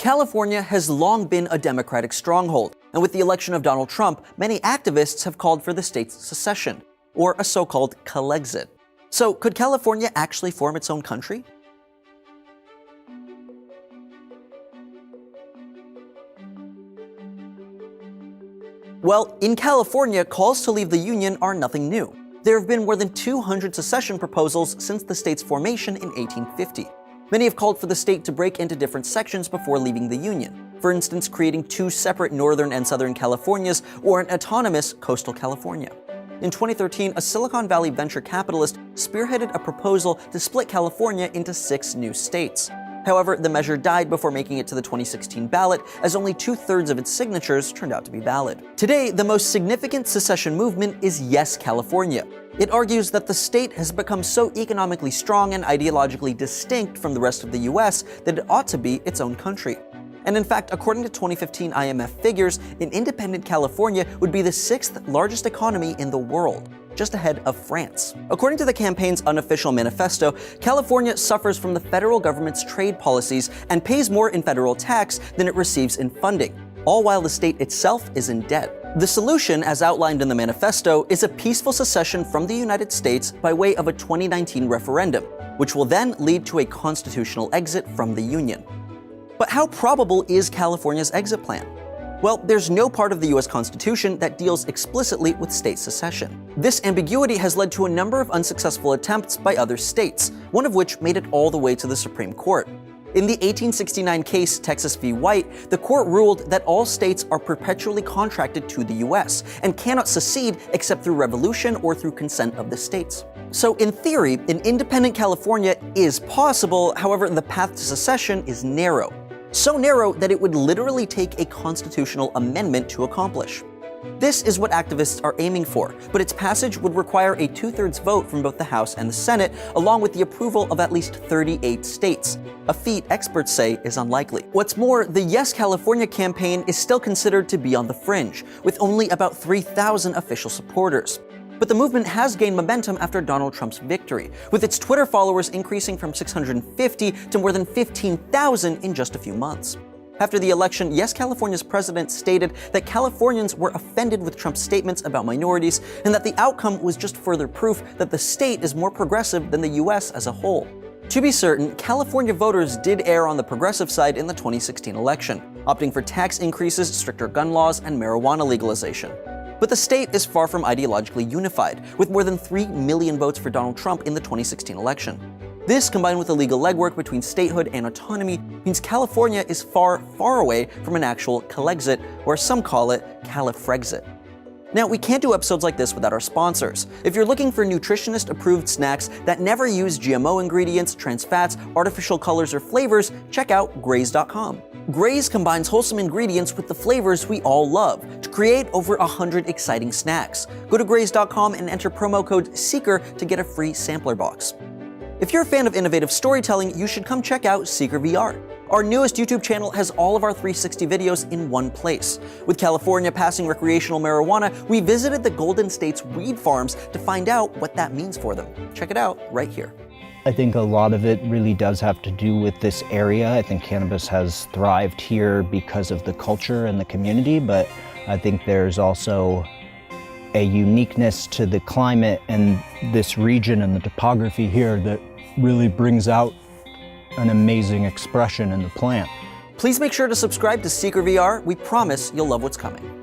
California has long been a Democratic stronghold, and with the election of Donald Trump, many activists have called for the state's secession, or a so-called Calexit. So, could California actually form its own country? Well, in California, calls to leave the Union are nothing new. There have been more than 200 secession proposals since the state's formation in 1850. Many have called for the state to break into different sections before leaving the Union, for instance, creating two separate Northern and Southern Californias or an autonomous coastal California. In 2013, a Silicon Valley venture capitalist spearheaded a proposal to split California into 6 new states. However, the measure died before making it to the 2016 ballot, as only 2/3 of its signatures turned out to be valid. Today, the most significant secession movement is Yes California. It argues that the state has become so economically strong and ideologically distinct from the rest of the US that it ought to be its own country. And in fact, according to 2015 IMF figures, an independent California would be the 6th largest economy in the world, just ahead of France. According to the campaign's unofficial manifesto, California suffers from the federal government's trade policies and pays more in federal tax than it receives in funding, all while the state itself is in debt. The solution, as outlined in the manifesto, is a peaceful secession from the United States by way of a 2019 referendum, which will then lead to a constitutional exit from the Union. But how probable is California's exit plan? Well, there's no part of the US Constitution that deals explicitly with state secession. This ambiguity has led to a number of unsuccessful attempts by other states, one of which made it all the way to the Supreme Court. In the 1869 case Texas v. White, the court ruled that all states are perpetually contracted to the US and cannot secede except through revolution or through consent of the states. So in theory, an independent California is possible, however, the path to secession is narrow. So narrow that it would literally take a constitutional amendment to accomplish. This is what activists are aiming for, but its passage would require a 2/3 vote from both the House and the Senate, along with the approval of at least 38 states, a feat experts say is unlikely. What's more, the Yes California campaign is still considered to be on the fringe, with only about 3,000 official supporters. But the movement has gained momentum after Donald Trump's victory, with its Twitter followers increasing from 650 to more than 15,000 in just a few months. After the election, Yes California's president stated that Californians were offended with Trump's statements about minorities and that the outcome was just further proof that the state is more progressive than the US as a whole. To be certain, California voters did err on the progressive side in the 2016 election, opting for tax increases, stricter gun laws, and marijuana legalization. But the state is far from ideologically unified, with more than 3 million votes for Donald Trump in the 2016 election. This, combined with the legal legwork between statehood and autonomy, means California is far, far away from an actual Calexit, or some call it Califrexit. Now, we can't do episodes like this without our sponsors. If you're looking for nutritionist-approved snacks that never use GMO ingredients, trans fats, artificial colors, or flavors, check out Graze.com. Graze combines wholesome ingredients with the flavors we all love to create over 100 exciting snacks. Go to Graze.com and enter promo code SEEKER to get a free sampler box. If you're a fan of innovative storytelling, you should come check out Seeker VR. Our newest YouTube channel has all of our 360 videos in one place. With California passing recreational marijuana, we visited the Golden State's weed farms to find out what that means for them. Check it out right here. I think a lot of it really does have to do with this area. I think cannabis has thrived here because of the culture and the community, but I think there's also a uniqueness to the climate and this region and the topography here that really brings out an amazing expression in the plant. Please make sure to subscribe to Seeker VR. We promise you'll love what's coming.